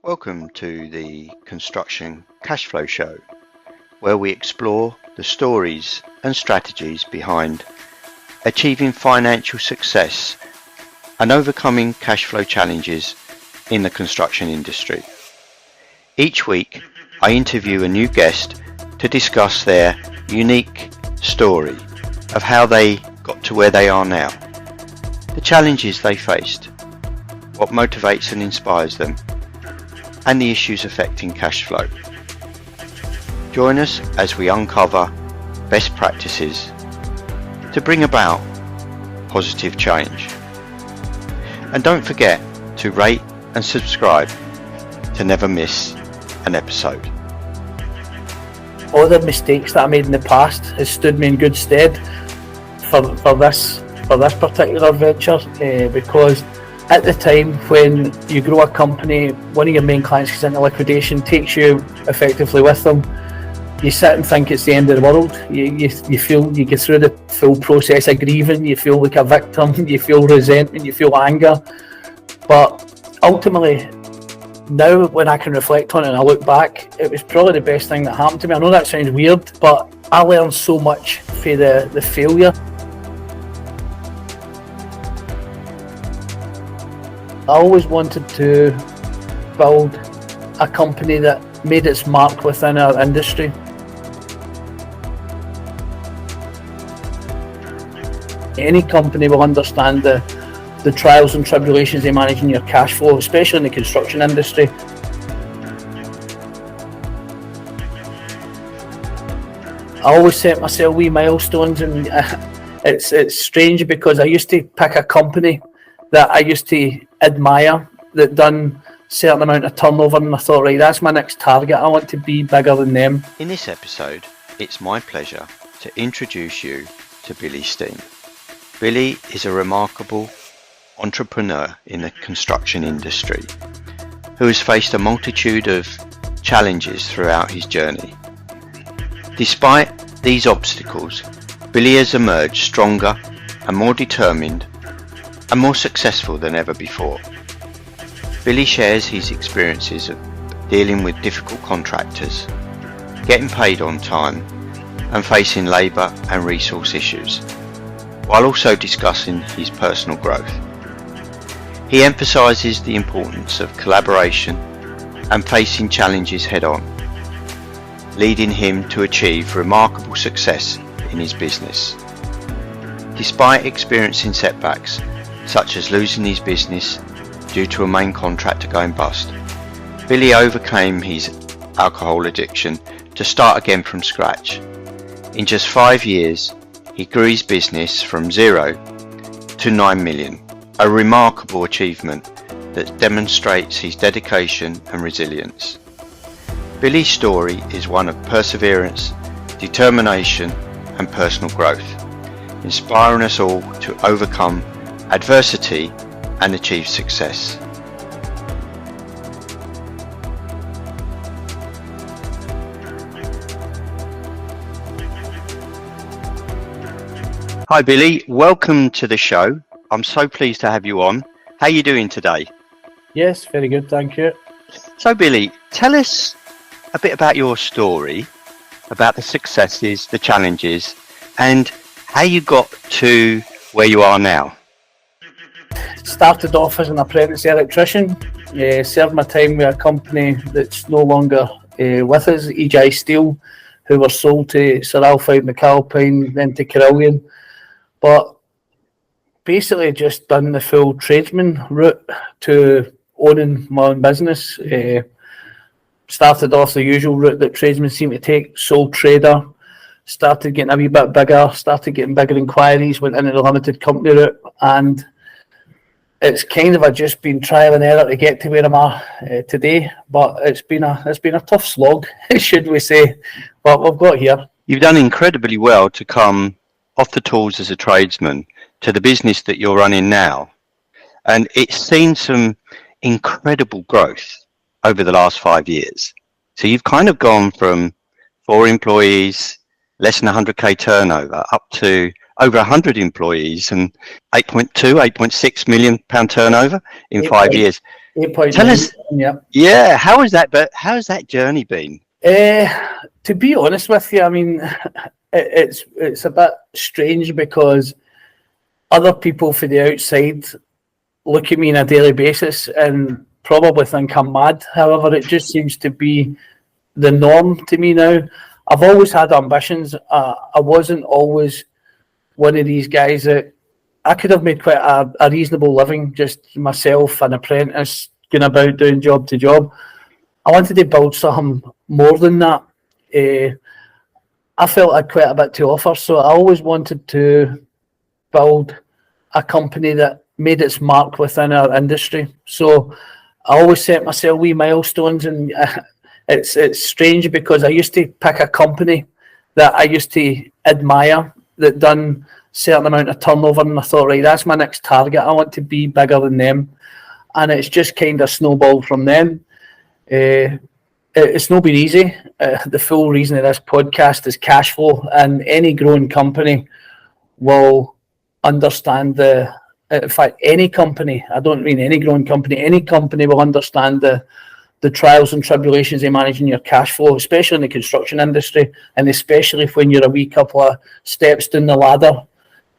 Welcome to the Construction Cashflow Show, where we explore the stories and strategies behind achieving financial success and overcoming cash flow challenges in the construction industry. Each week, I interview a new guest to discuss their unique story of how they got to where they are now, the challenges they faced, what motivates and inspires them, and the issues affecting cash flow. Join us as we uncover best practices to bring about positive change. And don't forget to rate and subscribe to never miss an episode. All the mistakes that I made in the past has stood me in good stead for this particular venture, because at the time when you grow a company, one of your main clients goes into liquidation, takes you effectively with them. You sit and think it's the end of the world. You feel you get through the full process of grieving, you feel like a victim, you feel resentment, you feel anger. But ultimately, now when I can reflect on it and I look back, it was probably the best thing that happened to me. I know that sounds weird, but I learned so much from the failure. I always wanted to build a company that made its mark within our industry. Any company will understand the trials and tribulations they manage in your cash flow, especially in the construction industry. I always set myself wee milestones, and it's strange because I used to pick a company that I used to admire that done a certain amount of turnover, and I thought, right, that's my next target. I want to be bigger than them. In this episode, it's my pleasure to introduce you to Billy Stein. Billy is a remarkable entrepreneur in the construction industry who has faced a multitude of challenges throughout his journey. Despite these obstacles, Billy has emerged stronger and more determined and more successful than ever before. Billy shares his experiences of dealing with difficult contractors, getting paid on time, and facing labour and resource issues, while also discussing his personal growth. He emphasises the importance of collaboration and facing challenges head-on, leading him to achieve remarkable success in his business. Despite experiencing setbacks, such as losing his business due to a main contractor going bust, Billy overcame his alcohol addiction to start again from scratch. In just 5 years, he grew his business from 0 to 9 million, a remarkable achievement that demonstrates his dedication and resilience. Billy's story is one of perseverance, determination, and personal growth, inspiring us all to overcome adversity and achieve success. Hi Billy, welcome to the show. I'm so pleased to have you on. How are you doing today? Yes, very good, thank you. So Billy, tell us a bit about your story, about the successes, the challenges, and how you got to where you are now. Started off as an apprentice electrician, served my time with a company that's no longer with us, EJ Steel, who were sold to Sir Alfred McAlpine, then to Carillion. But basically just done the full tradesman route to owning my own business. Started off the usual route that tradesmen seem to take, sole trader. Started getting a wee bit bigger, started getting bigger inquiries, went into the limited company route, and it's kind of just been trial and error to get to where I'm at today. But it's been a tough slog, should we say, but we've got here. You've done incredibly well to come off the tools as a tradesman to the business that you're running now, and it's seen some incredible growth over the last 5 years. So you've kind of gone from 4 employees, less than 100k turnover, up to over 100 employees and 8.6 million pound turnover in 5 years. Tell 8.9. us, yeah, how has that journey been? To be honest with you, I mean, it's a bit strange because other people from the outside look at me on a daily basis and probably think I'm mad. However, it just seems to be the norm to me now. I've always had ambitions. I wasn't always one of these guys that I could have made quite a reasonable living, just myself, an apprentice, going about doing job to job. I wanted to build something more than that. I felt I had quite a bit to offer, so I always wanted to build a company that made its mark within our industry. So I always set myself wee milestones, and it's strange because I used to pick a company that I used to admire that done certain amount of turnover, and I thought, right, that's my next target. I want to be bigger than them, and it's just kind of snowballed from then. It's not been easy. The full reason of this podcast is cash flow, and any growing company will understand in fact, any company, I don't mean any growing company, any company will understand the trials and tribulations of managing your cash flow, especially in the construction industry, and especially when you're a wee couple of steps down the ladder,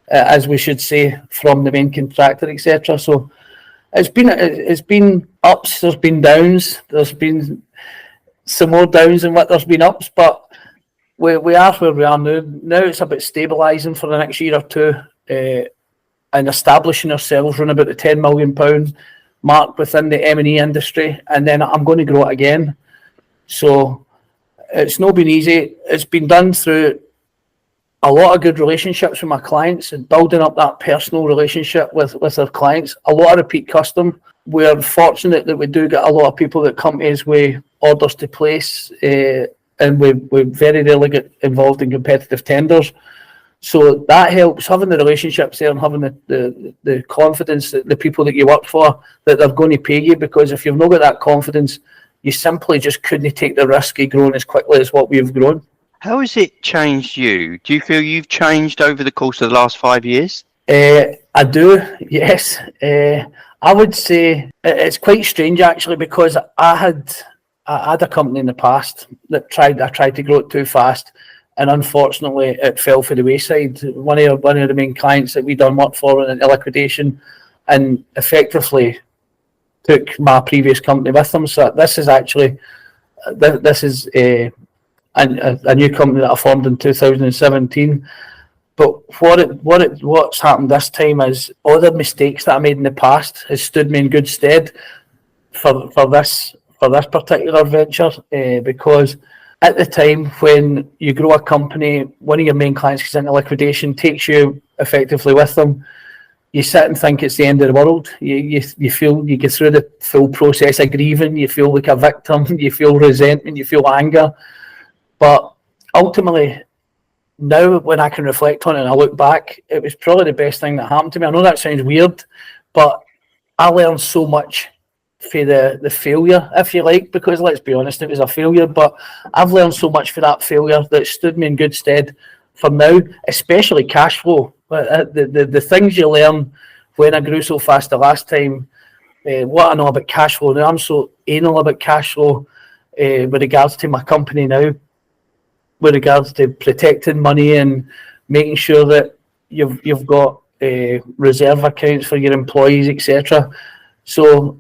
as we should say, from the main contractor, etc. So it's been ups, there's been downs, there's been some more downs than what there's been ups, but we are where we are now. Now it's about stabilising for the next year or two, and establishing ourselves around about the £10 million mark within the M&E industry, and then I'm going to grow it again. So it's not been easy. It's been done through a lot of good relationships with my clients and building up that personal relationship with our clients. A lot of repeat custom. We're fortunate that we do get a lot of people that come to us with orders to place, and we very rarely get involved in competitive tenders. So that helps, having the relationships there and having the confidence that the people that you work for, that they're going to pay you, because if you've not got that confidence, you simply just couldn't take the risk of growing as quickly as what we've grown. How has it changed you? Do you feel you've changed over the course of the last 5 years? I do, yes. I would say it's quite strange actually, because I had a company in the past that I tried to grow it too fast, and unfortunately it fell for the wayside. One of the main clients that we done work for went into liquidation and effectively took my previous company with them. So this is a new company that I formed in 2017. But what's happened this time is all the mistakes that I made in the past has stood me in good stead for this particular venture, because at the time when you grow a company, one of your main clients goes into liquidation, takes you effectively with them, you sit and think it's the end of the world. You feel, you get through the full process of grieving, you feel like a victim, you feel resentment, you feel anger. But ultimately, now when I can reflect on it and I look back, it was probably the best thing that happened to me. I know that sounds weird, but I learned so much for the failure, if you like, because let's be honest, it was a failure, but I've learned so much for that failure that stood me in good stead for now, especially cash flow. The things you learn when I grew so fast the last time, what I know about cash flow now, I'm so anal about cash flow with regards to my company now, with regards to protecting money and making sure that you've got reserve accounts for your employees, etc. So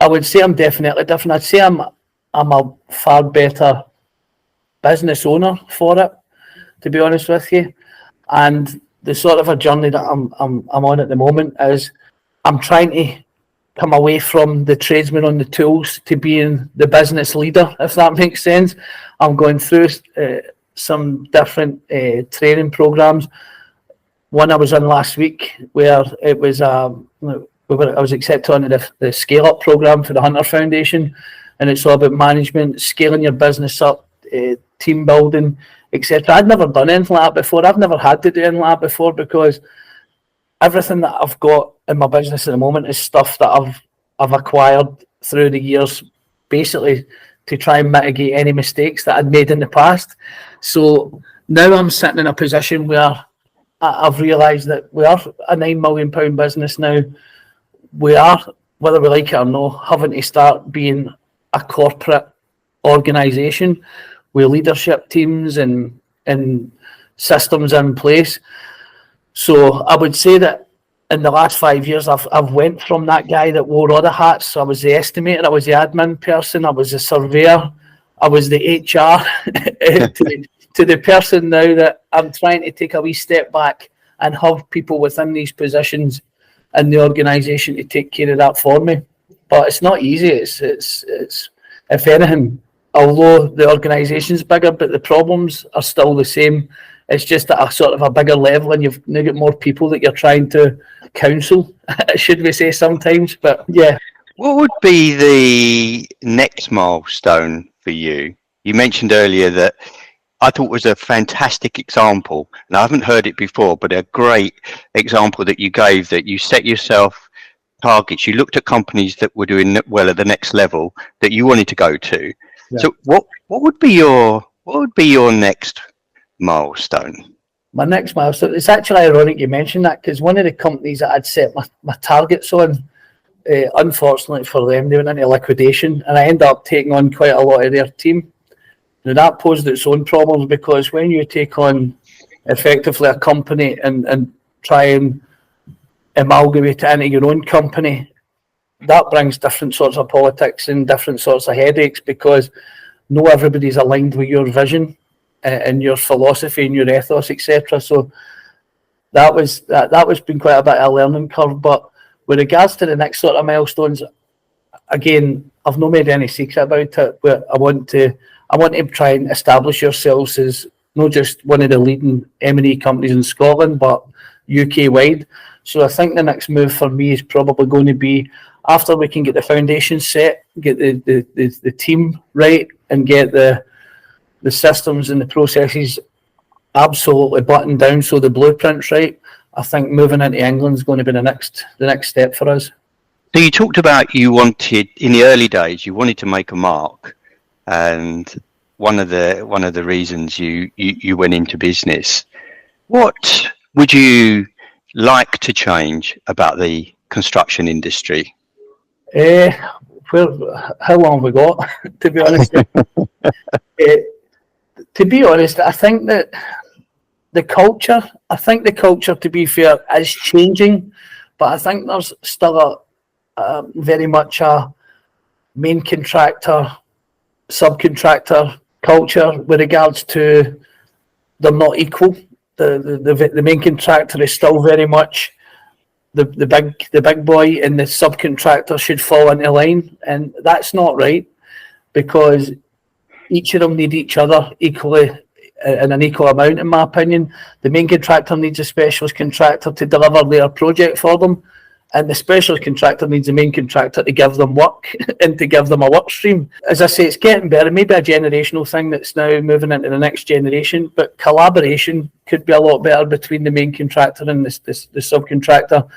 I would say I'm definitely different. I'd say I'm a far better business owner for it, to be honest with you. And the sort of a journey that I'm on at the moment is I'm trying to come away from the tradesman on the tools to being the business leader, if that makes sense. I'm going through some different training programs. One I was in last week where it was I was accepted on the Scale Up program for the Hunter Foundation, and it's all about management, scaling your business up, team building, etc. I'd never done anything like that before. I've never had to do anything like that before, because everything that I've got in my business at the moment is stuff that I've acquired through the years, basically to try and mitigate any mistakes that I'd made in the past. So now I'm sitting in a position where I've realised that we are a £9 million business now. We are whether we like it or not, having to start being a corporate organisation with leadership teams and systems in place. So I would say that in the last 5 years, I've went from that guy that wore all the hats. So I was the estimator, I was the admin person, I was the surveyor, I was the HR, to the person now that I'm trying to take a wee step back and have people within these positions in the organisation to take care of that for me. But it's not easy. It's if anything, although the organisation's bigger, but the problems are still the same. It's just at a sort of a bigger level, and you've now got more people that you're trying to counsel, should we say sometimes. But yeah. What would be the next milestone for you? You mentioned earlier that I thought was a fantastic example, and I haven't heard it before, but a great example that you gave, that you set yourself targets. You looked at companies that were doing well at the next level that you wanted to go to. Yeah. So what would be your next milestone? My next milestone, it's actually ironic you mentioned that, because one of the companies that I'd set my targets on, unfortunately for them, they went into liquidation, and I ended up taking on quite a lot of their team. Now that posed its own problems, because when you take on effectively a company and try and amalgamate it into your own company, that brings different sorts of politics and different sorts of headaches, because not everybody's aligned with your vision and your philosophy and your ethos, etc. So that was been quite a bit of a learning curve. But with regards to the next sort of milestones, again, I've not made any secret about it, but I want to try and establish yourselves as not just one of the leading M&E companies in Scotland, but UK wide. So I think the next move for me is probably going to be, after we can get the foundation set, get the team right, and get the systems and the processes absolutely buttoned down, so the blueprint's right, I think moving into England is going to be the next step for us. So you talked about you wanted, in the early days, you wanted to make a mark, and one of the reasons you went into business. What would you like to change about the construction industry? How long have we got? To be honest, I think that the culture, to be fair, is changing, but I think there's still a very much a main contractor, subcontractor culture with regards to they're not equal. The main contractor is still very much the big boy, and the subcontractor should fall into line, and that's not right, because each of them need each other equally in an equal amount, in my opinion. The main contractor needs a specialist contractor to deliver their project for them, and the specialist contractor needs the main contractor to give them work and to give them a work stream. As I say, it's getting better. Maybe a generational thing that's now moving into the next generation, but collaboration could be a lot better between the main contractor and the subcontractor,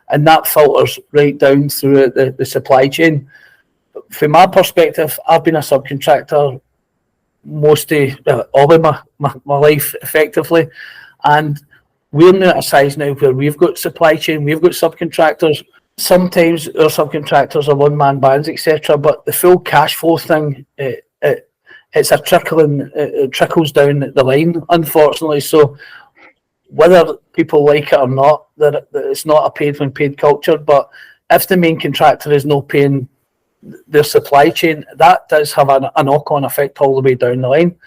and that filters right down through the supply chain. From my perspective, I've been a subcontractor most of all of my life, effectively, and we're now at a size now where we've got supply chain, we've got subcontractors. Sometimes our subcontractors are one-man bands, etc. But the full cash flow thing, it's a it trickles down the line, unfortunately. So whether people like it or not, that it's not a paid when paid culture. But if the main contractor is not paying their supply chain, that does have a knock-on effect all the way down the line,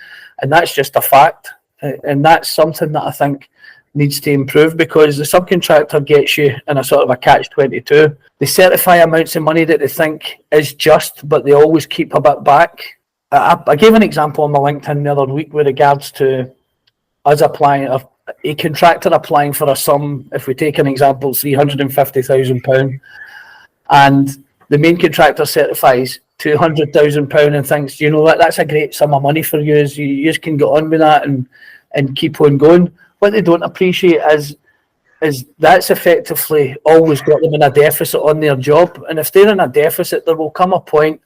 and that's just a fact. And that's something that I think needs to improve, because the subcontractor gets you in a sort of a catch-22. They certify amounts of money that they think is just, but they always keep a bit back. I gave an example on my LinkedIn the other week with regards to us applying, a contractor applying for a sum, if we take an example, £350,000, and the main contractor certifies £200,000 and thinks, you know what, that's a great sum of money for you, you just can get on with that and keep on going. What they don't appreciate is that's effectively always got them in a deficit on their job. And if they're in a deficit, there will come a point,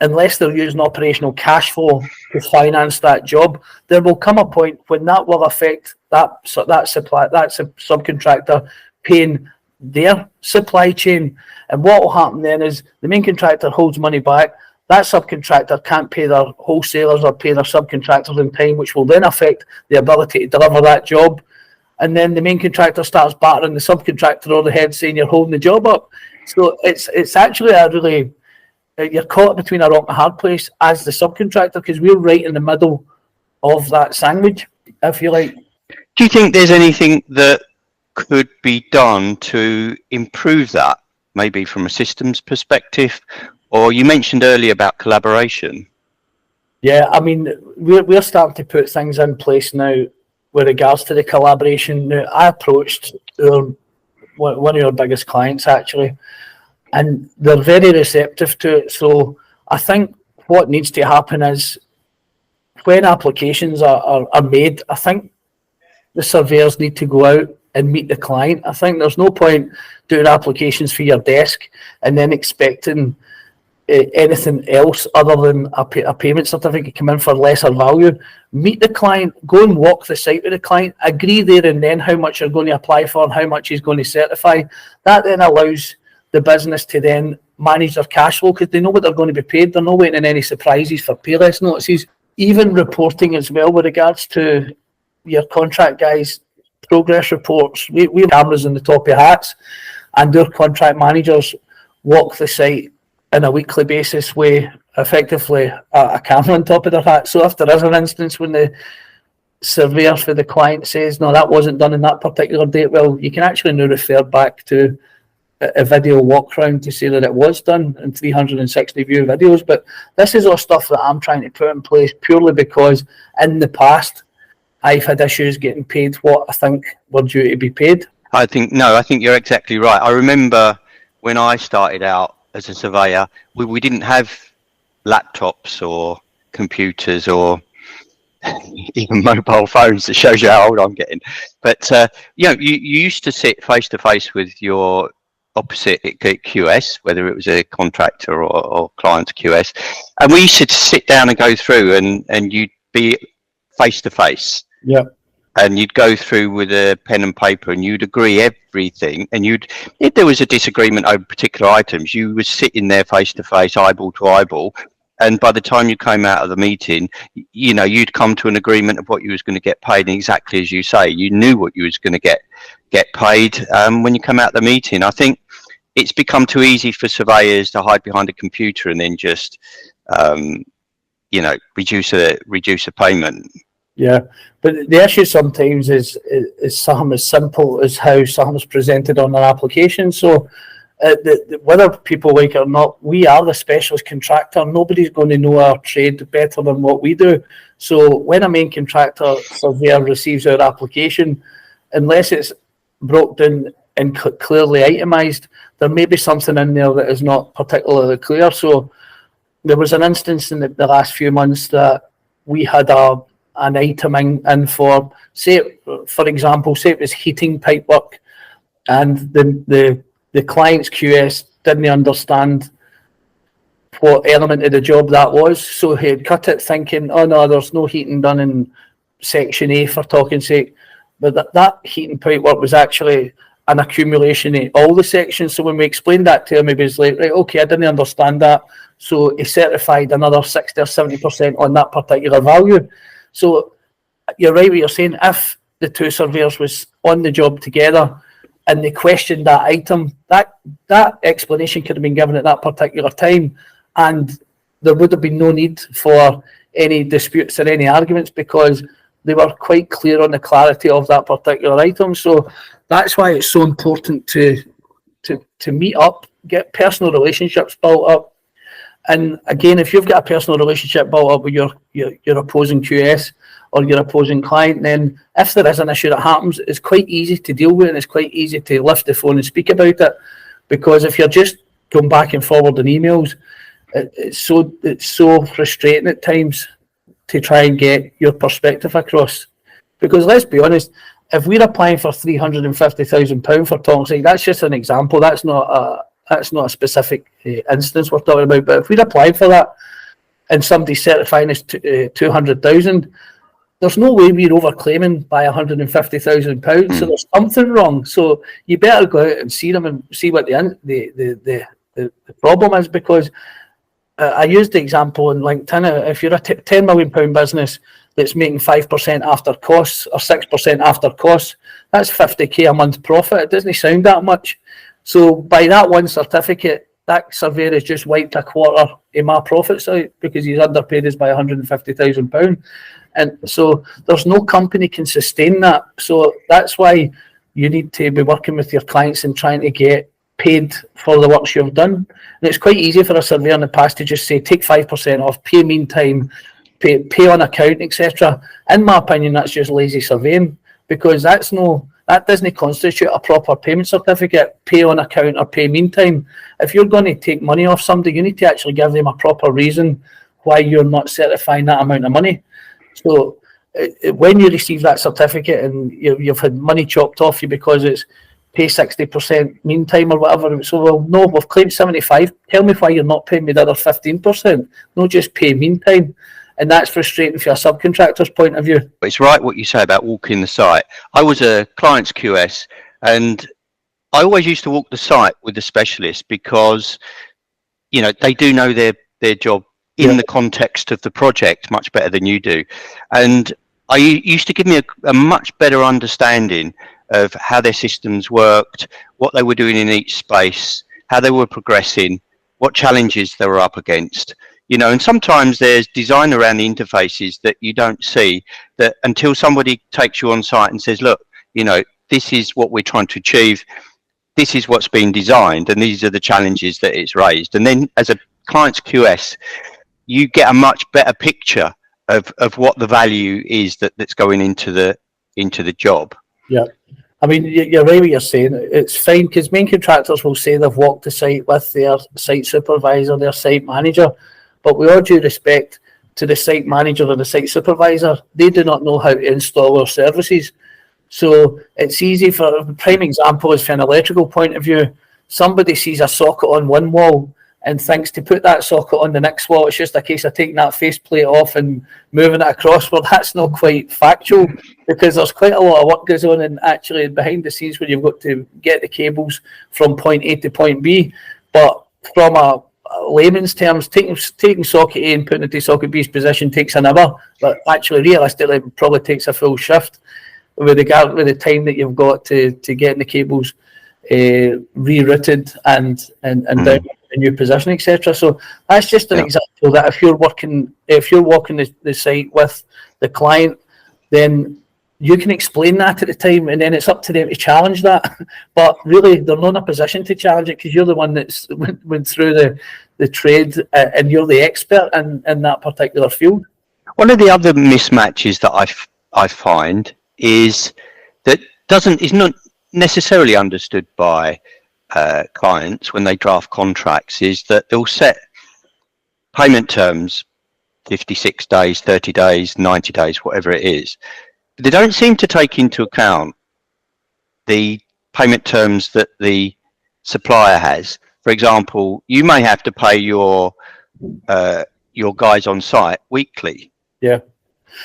unless they're using operational cash flow to finance that job, there will come a point when that will affect that subcontractor paying their supply chain. And what will happen then is the main contractor holds money back. That subcontractor can't pay their wholesalers or pay their subcontractors in time, which will then affect the ability to deliver that job. And then the main contractor starts battering the subcontractor over the head, saying you're holding the job up. So it's actually a really, you're caught between a rock and a hard place as the subcontractor, because we're right in the middle of that sandwich, if you like. Do you think there's anything that could be done to improve that, maybe from a systems perspective? Or you mentioned earlier about collaboration. Yeah, I mean, we're starting to put things in place now with regards to the collaboration. Now, I approached one of our biggest clients, actually, and they're very receptive to it. So I think what needs to happen is when applications are made, I think the surveyors need to go out and meet the client. I think there's no point doing applications for your desk and then expecting anything else other than a payment certificate come in for lesser value. Meet the client, go and walk the site with the client, agree there and then how much you're going to apply for and how much he's going to certify. That then allows the business to then manage their cash flow, because they know what they're going to be paid. They're not waiting on any surprises for pay less notices. Even reporting as well with regards to your contract guys' progress reports. We have cameras in the top of hats, and their contract managers walk the site on a weekly basis with effectively a camera on top of their hat. So if there is an instance when the surveyor for the client says, no, that wasn't done in that particular date, well, you can actually now refer back to a video walk round to say that it was done in 360 view videos. But this is all stuff that I'm trying to put in place purely because in the past I've had issues getting paid what I think were due to be paid. I think you're exactly right. I remember when I started out as a surveyor, we didn't have laptops or computers or even mobile phones. That shows you how old I'm getting. But you used to sit face to face with your opposite QS, whether it was a contractor or client's QS, and we used to sit down and go through, and you'd be face to face. Yeah. And you'd go through with a pen and paper and you'd agree everything, and if there was a disagreement over particular items, you were sitting there face to face, eyeball to eyeball, and by the time you came out of the meeting, you'd come to an agreement of what you was going to get paid, and exactly as you say, you knew what you was going to get paid when you come out of the meeting. I think it's become too easy for surveyors to hide behind a computer and then just reduce a payment. Yeah, but the issue sometimes is something as simple as how something's presented on an application. So whether people like it or not, we are the specialist contractor. Nobody's going to know our trade better than what we do. So when a main contractor surveyor receives our application, unless it's broke down and clearly itemised, there may be something in there that is not particularly clear. So there was an instance in the last few months that we had an item in for, for example, say it was heating pipe work, and the client's QS didn't understand what element of the job that was, so he had cut it thinking, oh no, there's no heating done in section A for talking's sake, but that heating pipe work was actually an accumulation of all the sections. So when we explained that to him, he was like, right, okay, I didn't understand that, so he certified another 60 or 70% on that particular value. So you're right what you're saying. If the two surveyors was on the job together and they questioned that item, that explanation could have been given at that particular time, and there would have been no need for any disputes or any arguments because they were quite clear on the clarity of that particular item. So that's why it's so important to meet up, get personal relationships built up. And again, if you've got a personal relationship built up with your opposing QS or your opposing client, then if there is an issue that happens, it's quite easy to deal with, and it's quite easy to lift the phone and speak about it. Because if you're just going back and forward in emails, it's so frustrating at times to try and get your perspective across. Because let's be honest, if we're applying for £350,000 for Tonkside, that's just an example. That's not a specific instance we're talking about. But if we'd applied for that and somebody's certifying us 200,000, there's no way we're overclaiming by £150,000. So there's something wrong. So you better go out and see them and see what the problem is, because I used the example in LinkedIn. If you're a £10 million business that's making 5% after costs or 6% after costs, that's 50k a month profit. It doesn't sound that much. So by that one certificate, that surveyor has just wiped a quarter of my profits out because he's underpaid us by £150,000. And so there's no company can sustain that. So that's why you need to be working with your clients and trying to get paid for the work you've done. And it's quite easy for a surveyor in the past to just say, take 5% off, pay meantime, pay on account, etc. In my opinion, that's just lazy surveying, because that doesn't constitute a proper payment certificate, pay on account or pay meantime. If you're going to take money off somebody, you need to actually give them a proper reason why you're not certifying that amount of money. So when you receive that certificate and you've had money chopped off you because it's pay 60% meantime or whatever, so well, no, we've claimed 75. Tell me why you're not paying me the other 15%. No, just pay meantime. And that's frustrating from a subcontractor's point of view. It's right what you say about walking the site. I was a client's QS, and I always used to walk the site with the specialist because, they do know their job in the context of the project much better than you do. And I used to give me a much better understanding of how their systems worked, what they were doing in each space, how they were progressing, what challenges they were up against. And sometimes there's design around the interfaces that you don't see that until somebody takes you on site and says, look, this is what we're trying to achieve. This is what's been designed, and these are the challenges that it's raised. And then as a client's QS, you get a much better picture of what the value is that's going into the job. Yeah. I mean, you're right what you're saying. It's fine because main contractors will say they've walked the site with their site supervisor, their site manager. But with all due respect to the site manager or the site supervisor, they do not know how to install our services. So it's easy for a prime example is from an electrical point of view. Somebody sees a socket on one wall and thinks to put that socket on the next wall, it's just a case of taking that faceplate off and moving it across. Well, that's not quite factual, because there's quite a lot of work goes on and actually behind the scenes where you've got to get the cables from point A to point B. But from a layman's terms, taking socket A and putting it to socket B's position takes an hour, but actually realistically it probably takes a full shift with the time that you've got to getting the cables rerouted and down a new position, etc. So that's just an example that if you're walking the site with the client, then you can explain that at the time, and then it's up to them to challenge that. But really, they're not in a position to challenge it because you're the one that's went through the trade, and you're the expert in that particular field. One of the other mismatches that I find is that is not necessarily understood by clients when they draft contracts, is that they'll set payment terms 56 days, 30 days, 90 days, whatever it is. But they don't seem to take into account the payment terms that the supplier has. For example, you may have to pay your guys on site weekly. Yeah.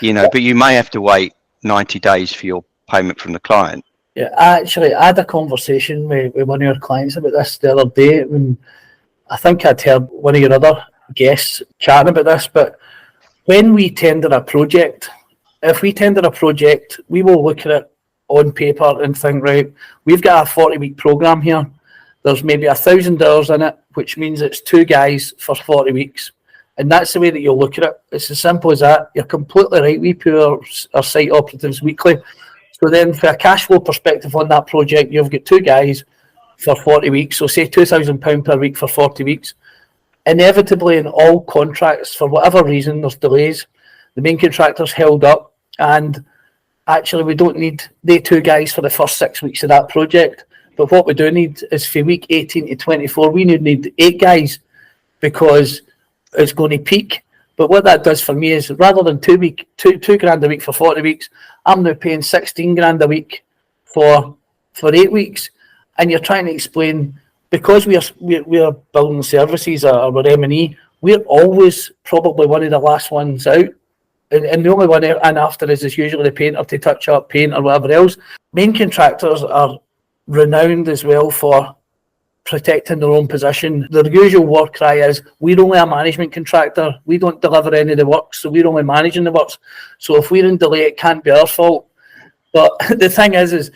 But you may have to wait 90 days for your payment from the client. Yeah, I had a conversation with one of your clients about this the other day. I think I'd heard one of your other guests chatting about this, but when we tender a project, if we tender a project, we will look at it on paper and think, right, we've got a 40-week program here. There's maybe $1,000 in it, which means it's 2 guys for 40 weeks. And that's the way that you'll look at it. It's as simple as that. You're completely right. We pay our site operatives weekly. So then for a cash flow perspective on that project, you've got 2 guys for 40 weeks. So say £2,000 per week for 40 weeks. Inevitably in all contracts, for whatever reason, there's delays. The main contractor's held up, and actually we don't need the 2 guys for the first 6 weeks of that project. But what we do need is for week 18 to 24, we need 8 guys because it's going to peak. But what that does for me is rather than two grand a week for 40 weeks, I'm now paying 16 grand a week for 8 weeks. And you're trying to explain, because we are building services or we're M&E, we're always probably one of the last ones out. and the only one in after is usually the painter to touch up paint or whatever else. Main contractors are renowned as well for protecting their own position. Their usual war cry is, we're only a management contractor, we don't deliver any of the works, so we're only managing the works. So if we're in delay, it can't be our fault. But the thing is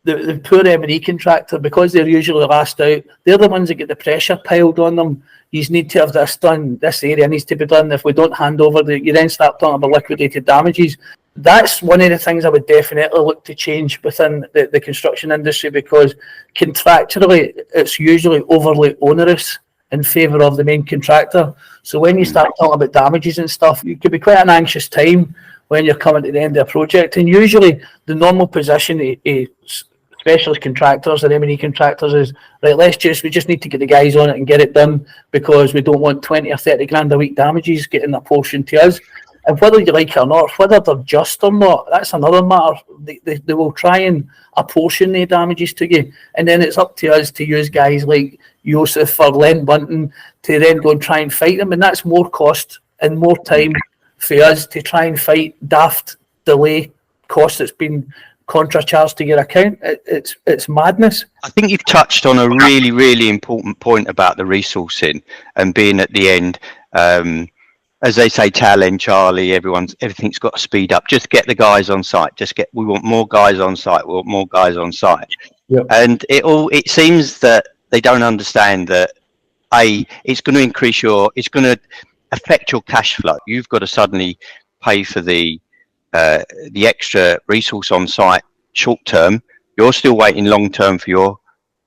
the poor M&E contractor, because they're usually last out, they're the ones that get the pressure piled on them. You need to have this done, this area needs to be done. If we don't hand over, you then start talking about liquidated damages. That's one of the things I would definitely look to change within the construction industry, because contractually it's usually overly onerous in favour of the main contractor. So when you start talking about damages and stuff, it could be quite an anxious time when you're coming to the end of a project. And usually the normal position specialist contractors or M&E contractors is, right, we just need to get the guys on it and get it done, because we don't want 20 or 30 grand a week damages getting apportioned to us. And whether you like it or not, whether they're just or not, that's another matter. They will try and apportion the damages to you, and then it's up to us to use guys like Joseph or Len Bunton to then go and try and fight them, and that's more cost and more time for us to try and fight daft delay costs that's been contra charged to your account. It's madness. I think you've touched on a really, really important point about the resourcing and being at the end. As they say, Tal and Charlie, everything's got to speed up. Just get the guys on site. We want more guys on site. We want more guys on site. Yep. And it seems that they don't understand that it's going to it's going to affect your cash flow. You've got to suddenly pay for the extra resource on site short term. You're still waiting long term for your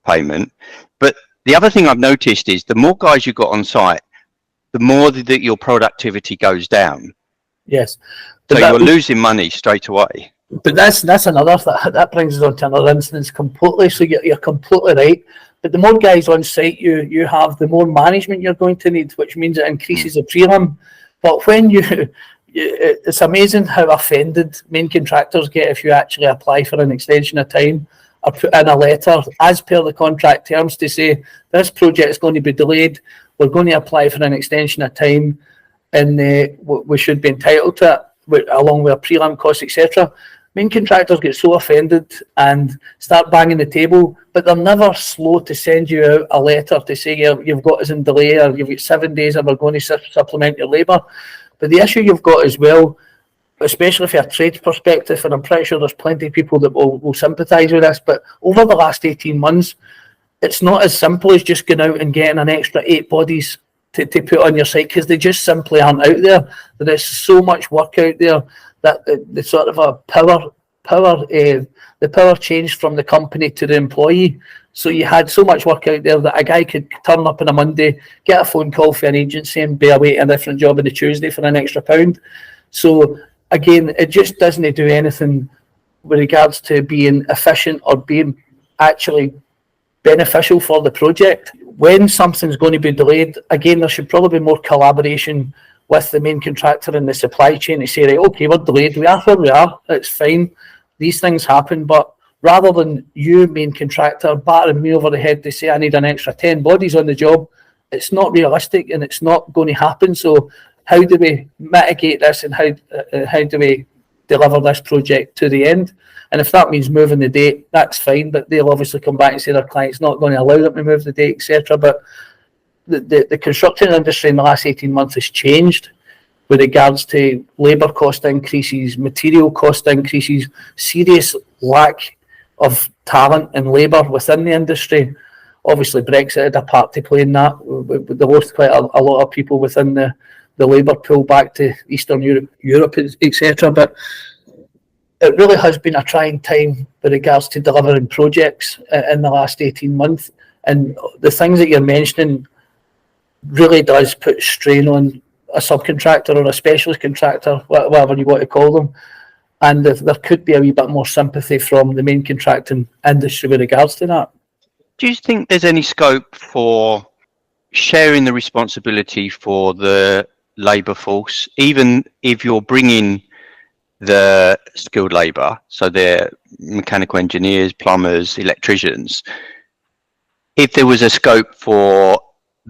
payment. But the other thing I've noticed is the more guys you've got on site, the more that your productivity goes down. Yes. So you're losing money straight away. But that's another, that brings us on to another instance completely. So you're completely right. But the more guys on site you have, the more management you're going to need, which means it increases the prelim. But when it's amazing how offended main contractors get if you actually apply for an extension of time or put in a letter as per the contract terms to say, this project is going to be delayed, we're going to apply for an extension of time, and we should be entitled to it, along with a prelim cost, etc. Main contractors get so offended and start banging the table, but they're never slow to send you out a letter to say you've got us in delay, or you've got 7 days and we're going to supplement your labour. But the issue you've got as well, especially from a trade perspective, and I'm pretty sure there's plenty of people that will sympathise with this, but over the last 18 months, it's not as simple as just going out and getting an extra 8 bodies to put on your site, because they just simply aren't out there. There is so much work out there that the sort of the power changed from the company to the employee. So you had so much work out there that a guy could turn up on a Monday, get a phone call for an agency and be away at a different job on the Tuesday for an extra £1. So again, it just doesn't do anything with regards to being efficient or being actually beneficial for the project. When something's going to be delayed, again, there should probably be more collaboration with the main contractor and the supply chain to say, right, okay, we're delayed, we are where we are, it's fine, these things happen. But rather than you, main contractor, battering me over the head to say I need an extra 10 bodies on the job, it's not realistic and it's not going to happen. So how do we mitigate this, and how do we deliver this project to the end? And if that means moving the date, that's fine, but they'll obviously come back and say their client's not going to allow them to move the date, etc. But the construction industry in the last 18 months has changed with regards to labour cost increases, material cost increases, serious lack of talent and labour within the industry. Obviously, Brexit had a part to play in that. They lost quite a lot of people within the labour pool back to Eastern Europe, etc. But it really has been a trying time with regards to delivering projects in the last 18 months. And the things that you're mentioning really does put strain on a subcontractor or a specialist contractor, whatever you want to call them. And there could be a wee bit more sympathy from the main contracting industry with regards to that. Do you think there's any scope for sharing the responsibility for the labour force, even if you're bringing the skilled labour, so they're mechanical engineers, plumbers, electricians, if there was a scope for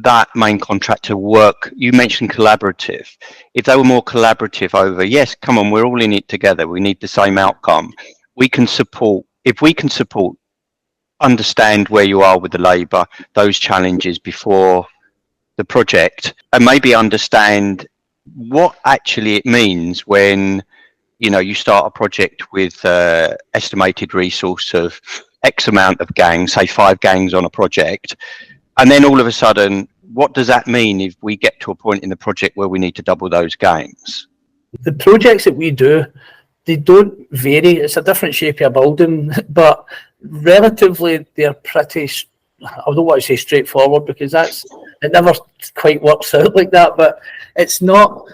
that main contractor work? You mentioned collaborative. If they were more collaborative over, yes, come on, we're all in it together, we need the same outcome, we can support, if we can support, understand where you are with the labour, those challenges before the project, and maybe understand what actually it means when, you know, you start a project with estimated resource of X amount of gangs, say 5 gangs on a project, and then all of a sudden, what does that mean if we get to a point in the project where we need to double those gangs? The projects that we do, they don't vary. It's a different shape of a building, but relatively they're pretty, I don't want to say straightforward because it never quite works out like that, but it's not,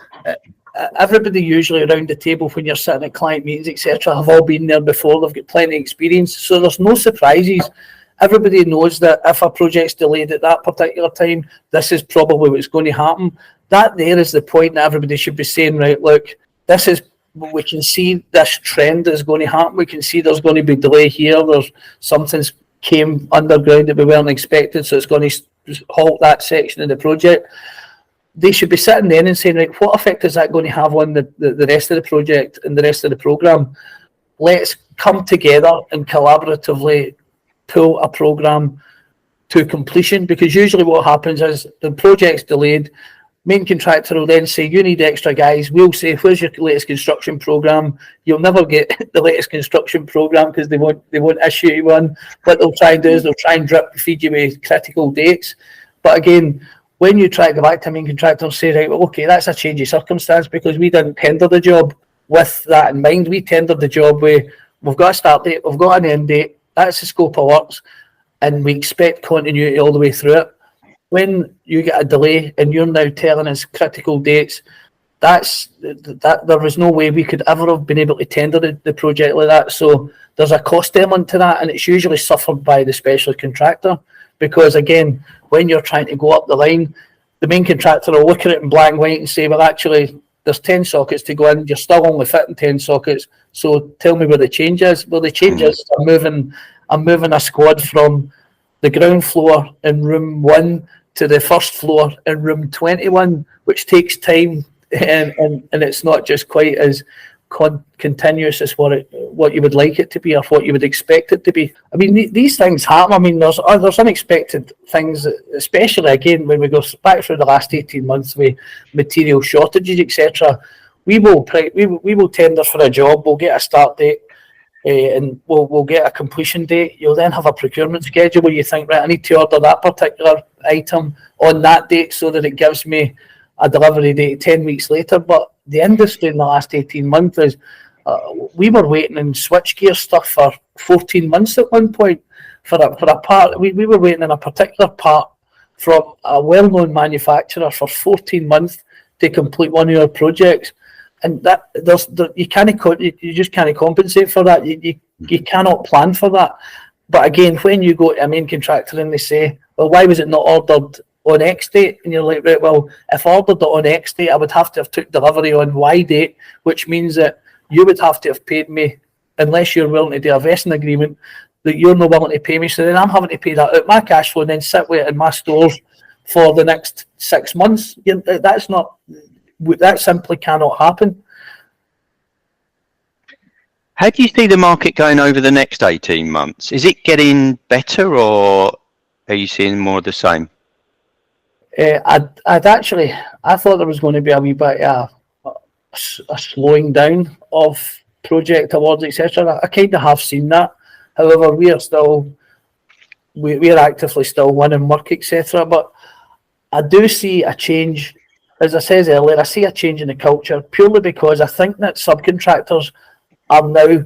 everybody usually around the table when you're sitting at client meetings, etc., have all been there before, they've got plenty of experience, so there's no surprises. Everybody knows that if a project's delayed at that particular time, this is probably what's going to happen. That there is the point that everybody should be saying, right, look, this is, we can see this trend is going to happen, we can see there's going to be delay here, there's something's came underground that we weren't expecting, so it's going to halt that section of the project. They should be sitting there and saying, right, what effect is that going to have on the rest of the project and the rest of the programme? Let's come together and collaboratively pull a programme to completion, because usually what happens is the project's delayed, main contractor will then say, you need extra guys. We'll say, where's your latest construction programme? You'll never get the latest construction programme because they won't issue you one. What they'll try and do is they'll try and drip feed you with critical dates. But again, when you try to go back to main contractor and say, right, well, okay, that's a change of circumstance because we didn't tender the job with that in mind. We tendered the job with, we've got a start date, we've got an end date, that's the scope of works, and we expect continuity all the way through it. When you get a delay and you're now telling us critical dates, that there was no way we could ever have been able to tender the project like that. So there's a cost element to that, and it's usually suffered by the specialist contractor, because again, when you're trying to go up the line, the main contractor will look at it in black and white and say, well, actually, there's 10 sockets to go in, you're still only fitting 10 sockets, so tell me where the change is. Well, the change is I'm moving a squad from the ground floor in room 1 to the first floor in room 21, which takes time, and it's not just quite as continuous as what you would like it to be or what you would expect it to be. I mean, these things happen. I mean, there's unexpected things, especially again when we go back through the last 18 months with material shortages, etc. We will tender for a job. We'll get a start date. And we'll get a completion date. You'll then have a procurement schedule where you think, right, I need to order that particular item on that date so that it gives me a delivery date 10 weeks later. But the industry in the last 18 months is, we were waiting in switchgear stuff for 14 months at one point for a part. We were waiting in a particular part from a well-known manufacturer for 14 months to complete one of your projects. And that you just can't compensate for that. You cannot plan for that. But again, when you go to a main contractor and they say, well, why was it not ordered on X date? And you're like, right, well, if I ordered it on X date, I would have to have took delivery on Y date, which means that you would have to have paid me, unless you're willing to do a vesting agreement, that you're not willing to pay me. So then I'm having to pay that out my cash flow and then sit with it in my stores for the next 6 months. That simply cannot happen. How do you see the market going over the next 18 months? Is it getting better, or are you seeing more of the same? I thought there was going to be a wee bit a slowing down of project awards, etc. I kind of have seen that. However, we're actively still winning work, etc. But I do see a change. As I said earlier, I see a change in the culture purely because I think that subcontractors are now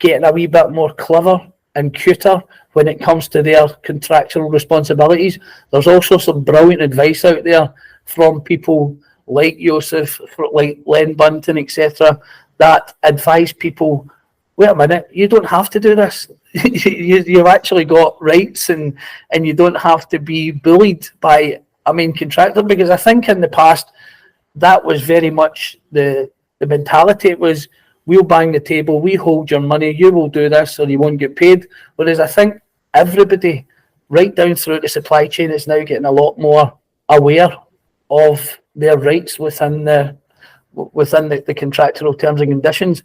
getting a wee bit more clever and cuter when it comes to their contractual responsibilities. There's also some brilliant advice out there from people like Joseph, like Len Bunton, etc., that advise people, wait a minute, you don't have to do this. You've actually got rights, and you don't have to be bullied by a main contractor, because I think in the past that was very much the mentality. It was, we'll bang the table, we hold your money, you will do this or you won't get paid. Whereas I think everybody right down through the supply chain is now getting a lot more aware of their rights within the contractual terms and conditions.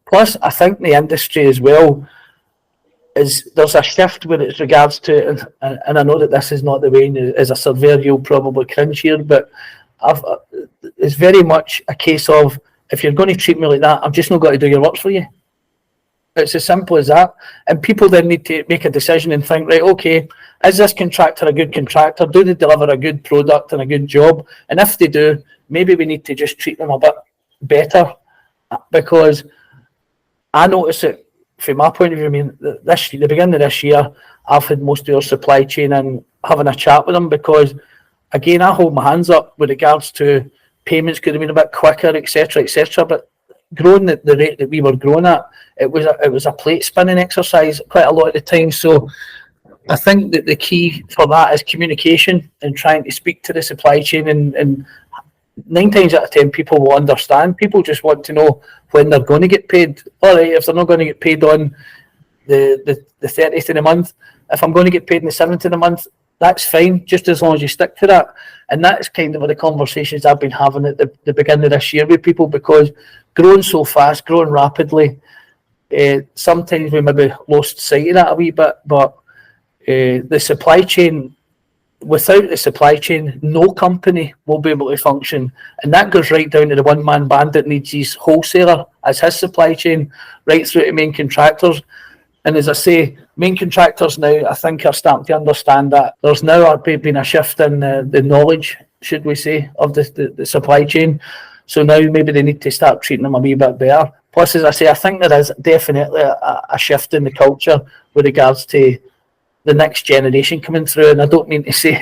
Plus, I think the industry as well there's a shift with it regards to, and I know that this is not the way as a surveyor you'll probably cringe here, but it's very much a case of, if you're going to treat me like that, I'm just not going to do your work for you. It's as simple as that. And people then need to make a decision and think, right, okay, is this contractor a good contractor? Do they deliver a good product and a good job? And if they do, maybe we need to just treat them a bit better. Because I notice it from my point of view. I mean, the beginning of this year, I've had most of our supply chain and having a chat with them, because, again, I hold my hands up with regards to payments could have been a bit quicker, etc., etc. But growing at the rate that we were growing at, it was a plate spinning exercise quite a lot of the time. So I think that the key for that is communication and trying to speak to the supply chain, and 9 times out of 10 people will understand. People just want to know when they're going to get paid. All right, if they're not going to get paid on the 30th of the month, if I'm going to get paid on the 7th of the month, that's fine, just as long as you stick to that. And that's kind of the conversations I've been having at the beginning of this year with people, because growing so fast, growing rapidly, sometimes we maybe lost sight of that a wee bit. But the supply chain, without the supply chain, no company will be able to function. And that goes right down to the one-man band that needs his wholesaler as his supply chain, right through to main contractors. And as I say, main contractors now, I think, are starting to understand that there's now been a shift in the knowledge, should we say, of the supply chain. So now maybe they need to start treating them a wee bit better. Plus, as I say, I think there is definitely a shift in the culture with regards to the next generation coming through. And I don't mean to say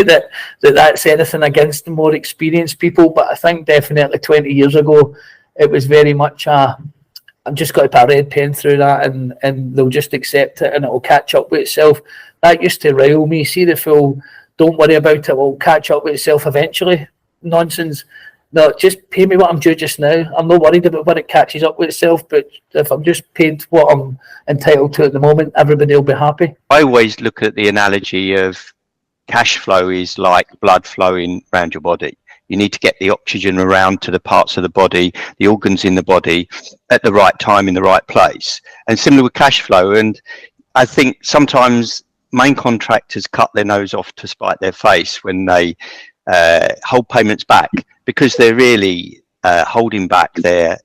that's anything against the more experienced people, but I think definitely 20 years ago, it was very much I've just got to put a red pen through that, and they'll just accept it and it'll catch up with itself. That used to rile me. See the full, don't worry about it, will catch up with itself eventually nonsense. No, just pay me what I'm due just now. I'm not worried about when it catches up with itself, but if I'm just paid what I'm entitled to at the moment, everybody will be happy. I always look at the analogy of cash flow is like blood flowing around your body. You need to get the oxygen around to the parts of the body, the organs in the body at the right time in the right place. And similar with cash flow. And I think sometimes main contractors cut their nose off to spite their face when they hold payments back, because they're really holding back the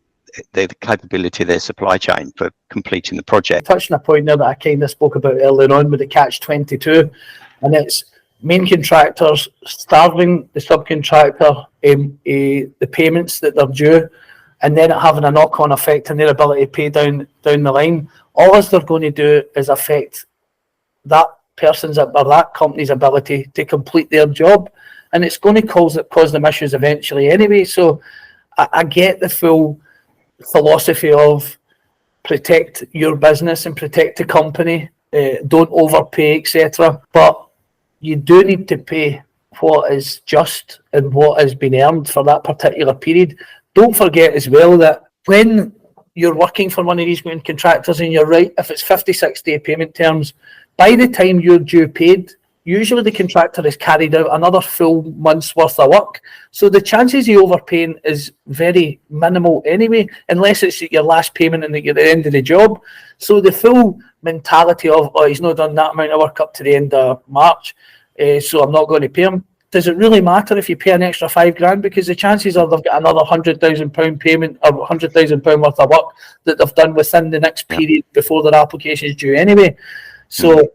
capability of their supply chain for completing the project. Touching a point there that I kind of spoke about earlier on with the catch-22, and it's main contractors starving the subcontractor the payments that they're due, and then it having a knock-on effect on their ability to pay down the line. All they're going to do is affect that person's or that company's ability to complete their job, and it's going to cause them issues eventually anyway. So I get the full philosophy of protect your business and protect the company, don't overpay, etc. But you do need to pay what is just and what has been earned for that particular period. Don't forget as well that when you're working for one of these main contractors, and you're right, if it's 56-day payment terms, by the time you're due paid, usually the contractor has carried out another full month's worth of work. So the chances of overpaying is very minimal anyway, unless it's your last payment and you're at the end of the job. So the full mentality of, oh, he's not done that amount of work up to the end of March, so I'm not going to pay him. Does it really matter if you pay an extra $5,000? Because the chances are they've got another £100,000 payment or £100,000 worth of work that they've done within the next period before their application is due anyway. So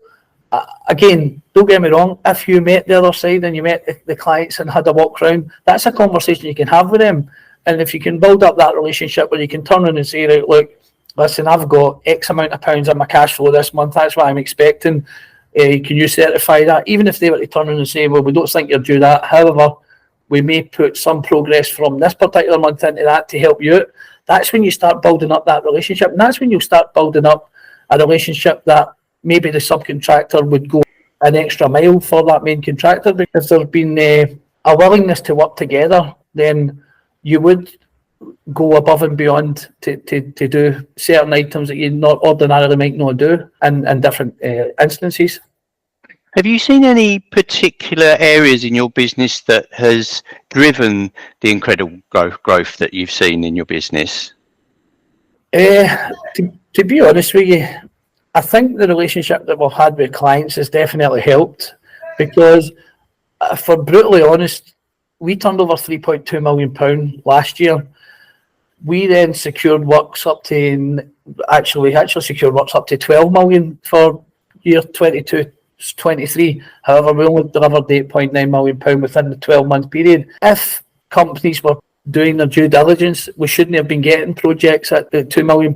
again, don't get me wrong, if you met the other side and you met the clients and had a walk round, that's a conversation you can have with them. And if you can build up that relationship where you can turn around and say, right, look, listen, I've got X amount of pounds in my cash flow this month, that's what I'm expecting. Can you certify that? Even if they were to turn around and say, well, we don't think you're due that, however, we may put some progress from this particular month into that to help you out. That's when you start building up that relationship. And that's when you start building up a relationship that maybe the subcontractor would go an extra mile for that main contractor. Because if there's been a willingness to work together, then you would go above and beyond to do certain items that you not ordinarily might not do in different instances. Have you seen any particular areas in your business that has driven the incredible growth that you've seen in your business? To be honest with you, I think the relationship that we've had with clients has definitely helped because, if we're brutally honest, we turned over £3.2 million last year. We then secured works up to, actually secured works up to 12 million for year 22-23. However, we only delivered £8.9 million within the 12-month period. If companies were doing their due diligence, we shouldn't have been getting projects at £2 million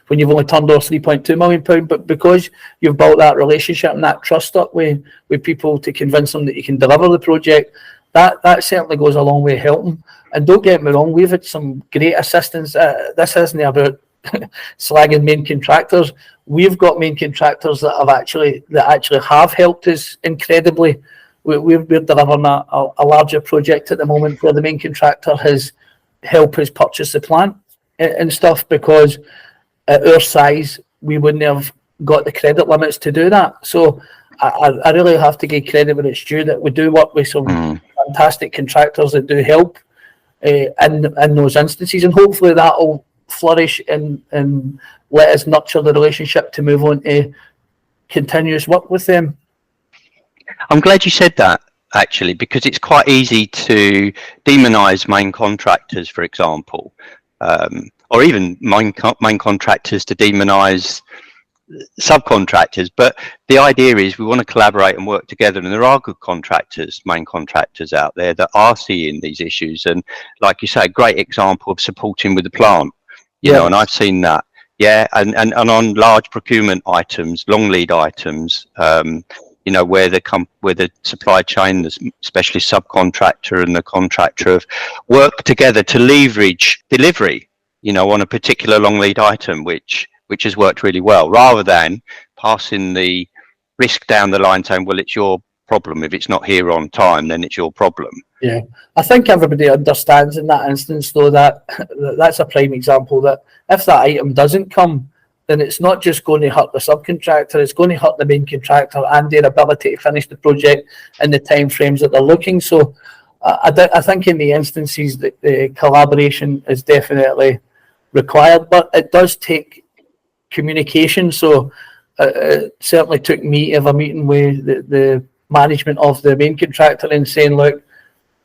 when you've only turned over £3.2 million. But because you've built that relationship and that trust up with people to convince them that you can deliver the project, that certainly goes a long way helping. And don't get me wrong, we've had some great assistance. This isn't about slagging main contractors. We've got main contractors that actually have helped us incredibly. We're delivering a larger project at the moment where the main contractor has helped us purchase the plant and stuff, because at our size we wouldn't have got the credit limits to do that. So I really have to give credit when it's due that we do work with some fantastic contractors that do help in those instances, and hopefully that will flourish and let us nurture the relationship to move on to continuous work with them. I'm glad you said that, actually, because it's quite easy to demonise main contractors, for example, or even main contractors to demonise subcontractors. But the idea is we want to collaborate and work together, and there are good contractors, main contractors out there that are seeing these issues, and like you say, a great example of supporting with the plant, you know, and I've seen that. Yeah, and on large procurement items, long lead items, you know, where the supply chain, the specialist subcontractor and the contractor have worked together to leverage delivery, you know, on a particular long lead item, which has worked really well, rather than passing the risk down the line saying, well, it's your problem. If it's not here on time, then it's your problem. Yeah, I think everybody understands in that instance, though, that's a prime example that if that item doesn't come, then it's not just going to hurt the subcontractor, it's going to hurt the main contractor and their ability to finish the project in the time frames that they're looking. So I think in the instances that the collaboration is definitely required, but it does take communication. So it certainly took me to have a meeting with the management of the main contractor and saying, look,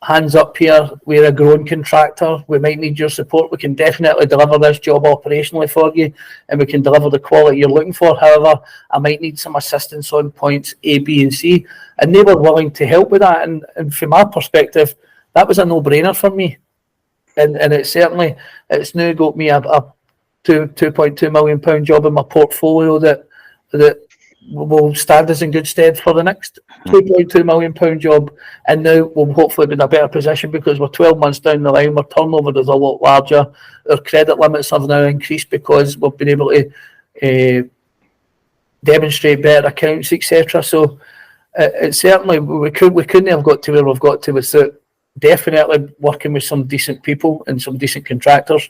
hands up here, we're a growing contractor, we might need your support, we can definitely deliver this job operationally for you and we can deliver the quality you're looking for. However, I might need some assistance on points A, B and C, and they were willing to help with that, and from my perspective that was a no-brainer for me, and it's now got me a £2.2 million job in my portfolio that will stand us in good stead for the next £2.2 million job, and now we'll hopefully be in a better position because we're 12 months down the line, our turnover is a lot larger, our credit limits have now increased because we've been able to demonstrate better accounts, etc. So it certainly we couldn't have got to where we've got to without definitely working with some decent people and some decent contractors.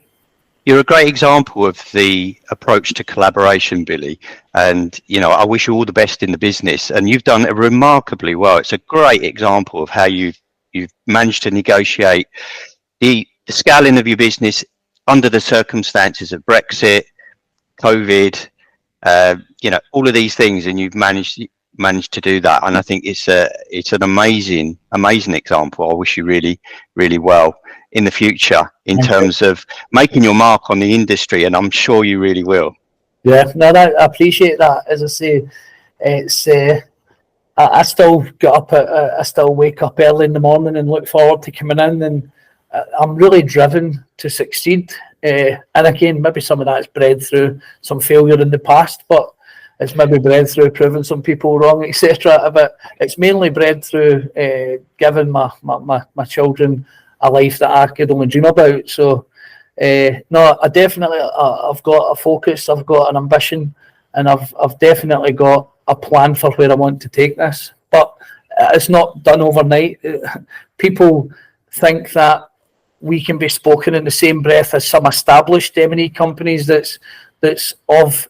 You're a great example of the approach to collaboration, Billy. And, you know, I wish you all the best in the business. And you've done it remarkably well. It's a great example of how you've managed to negotiate the scaling of your business under the circumstances of Brexit, COVID, you know, all of these things. And you've managed to do that. And I think it's an amazing example. I wish you really, really well in the future in terms of making your mark on the industry, and I'm sure you really will. Yeah, no, I appreciate that. As I say, it's I still get up, I still wake up early in the morning and look forward to coming in, and I'm really driven to succeed. And again, maybe some of that's bred through some failure in the past, but it's maybe bred through proving some people wrong, etc. But it's mainly bred through giving my children a life that I could only dream about. So no, I definitely I've got a focus, I've got an ambition, and I've definitely got a plan for where I want to take this. But it's not done overnight. People think that we can be spoken in the same breath as some established M&E companies that's of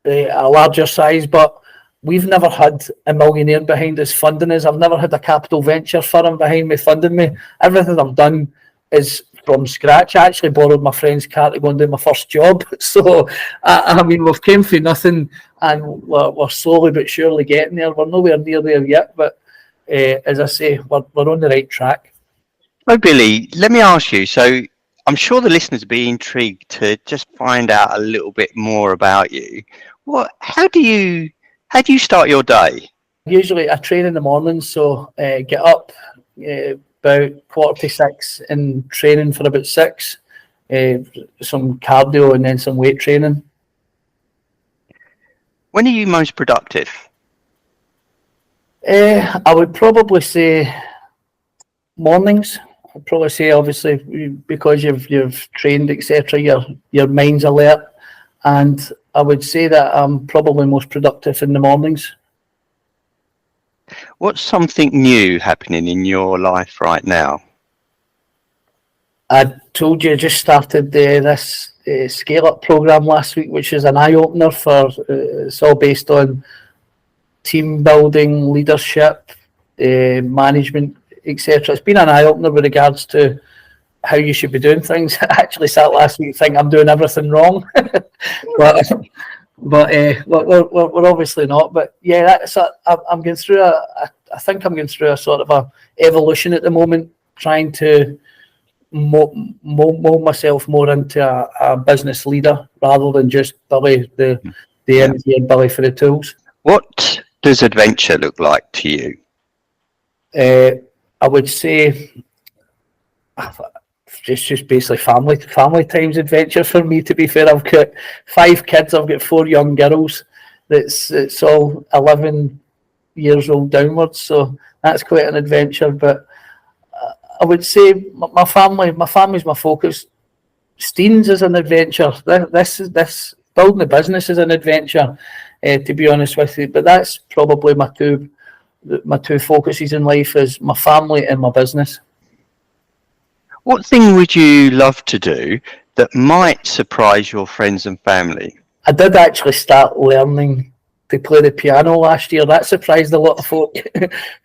a larger size, but we've never had a millionaire behind us funding us. I've never had a capital venture firm behind me funding me. Everything I've done is from scratch. I actually borrowed my friend's car to go and do my first job. So, I mean, we've came through nothing, and we're slowly but surely getting there. We're nowhere near there yet, but as I say, we're on the right track. Oh, Billy, let me ask you. So I'm sure the listeners will be intrigued to just find out a little bit more about you. How do you start your day? Usually I train in the morning, so get up about 5:45 and training for about 6. Some cardio and then some weight training. When are you most productive? I would probably say mornings. I'd probably say, obviously, because you've trained, etc., your mind's alert, and I would say that I'm probably most productive in the mornings. What's something new happening in your life right now? I told you I just started this scale-up program last week, which is an eye-opener for, it's all based on team building, leadership, management, etc. It's been an eye-opener with regards to how you should be doing things. I actually sat last week thinking I'm doing everything wrong, but we're obviously not. But yeah, I'm going through I think I'm going through a sort of a evolution at the moment, trying to mold myself more into a business leader rather than just Billy the engineer, Billy for the tools. What does adventure look like to you? I would say just basically family times adventure for me, to be fair. I've got 5 kids, I've got 4 young girls. It's all 11 years old downwards, so that's quite an adventure. But I would say my family's my focus. Stein's is an adventure. This building a business is an adventure, to be honest with you. But that's probably my two focuses in life, is my family and my business. What thing would you love to do that might surprise your friends and family? I did actually start learning to play the piano last year. That surprised a lot of folk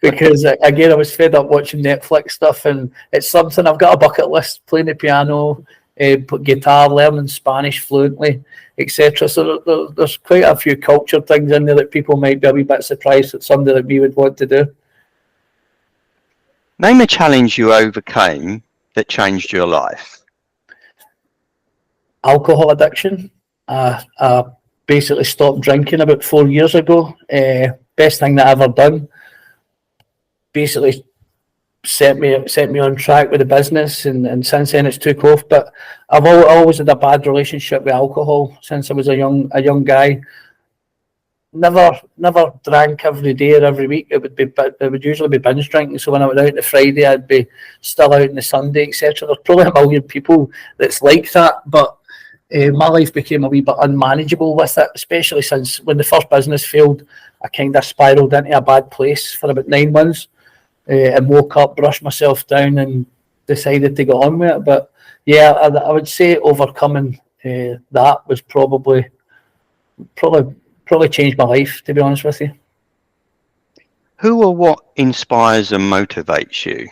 because, again, I was fed up watching Netflix stuff, and it's something I've got a bucket list: playing the piano, guitar, learning Spanish fluently, etc. So there's quite a few cultured things in there that people might be a wee bit surprised that somebody like me would want to do. Name a challenge you overcame that changed your life. Alcohol addiction. I basically stopped drinking about 4 years ago. Best thing that I've ever done. Basically set me on track with the business, and since then it's took off. But I've always had a bad relationship with alcohol since I was a young guy. Never drank every day or every week. It would usually be binge drinking. So when I went out on the Friday, I'd be still out on the Sunday, etc. There's probably a million people that's like that, but my life became a wee bit unmanageable with it, especially since when the first business failed, I kind of spiraled into a bad place for about 9 months, and woke up, brushed myself down, and decided to go on with it. But yeah, I would say overcoming that was probably changed my life, to be honest with you. Who or what inspires and motivates you?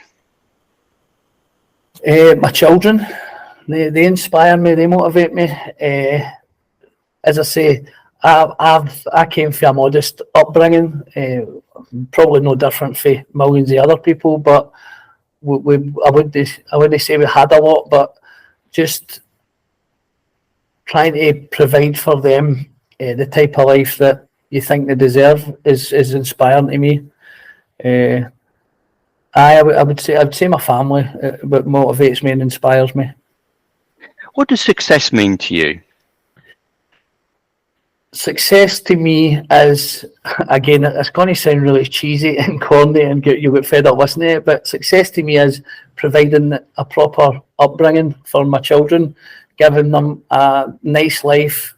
My children. They inspire me, they motivate me. As I say, I came from a modest upbringing, probably no different from millions of other people, but I wouldn't say we had a lot, but just trying to provide for them the type of life that you think they deserve is inspiring to me. I would say my family, what motivates me and inspires me. What does success mean to you? Success to me is, again, it's going to sound really cheesy and corny and you'll get fed up listening to it, but success to me is providing a proper upbringing for my children, giving them a nice life,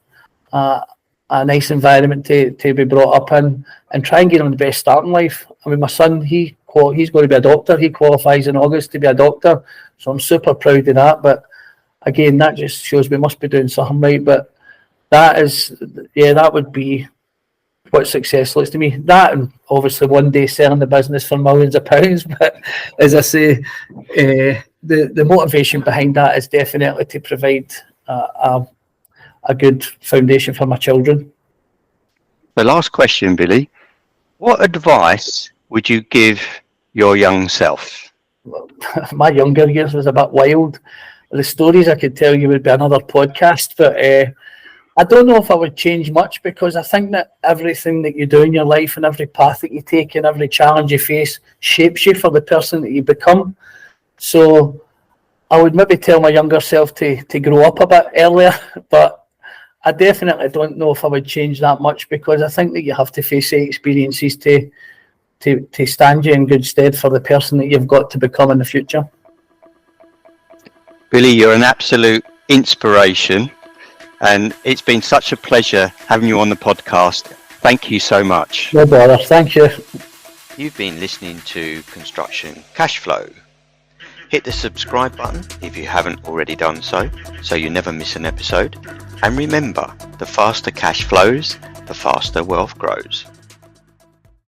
a nice environment to be brought up in, and try and give them the best start in life. I mean, my son, he's going to be a doctor. He qualifies in August to be a doctor, so I'm super proud of that. But again, that just shows we must be doing something right. But that would be what success looks to me. That, and obviously one day selling the business for millions of pounds. But as I say, the motivation behind that is definitely to provide a good foundation for my children. The last question, Billy. What advice would you give your young self? My younger years was a bit wild. The stories I could tell you would be another podcast, but I don't know if I would change much, because I think that everything that you do in your life and every path that you take and every challenge you face shapes you for the person that you become. So I would maybe tell my younger self to grow up a bit earlier, but I definitely don't know if I would change that much, because I think that you have to face the experiences to stand you in good stead for the person that you've got to become in the future. Billy, you're an absolute inspiration, and it's been such a pleasure having you on the podcast. Thank you so much. No bother, thank you. You've been listening to Construction Cashflow. Hit the subscribe button if you haven't already done so you never miss an episode. And remember, the faster cash flows, the faster wealth grows.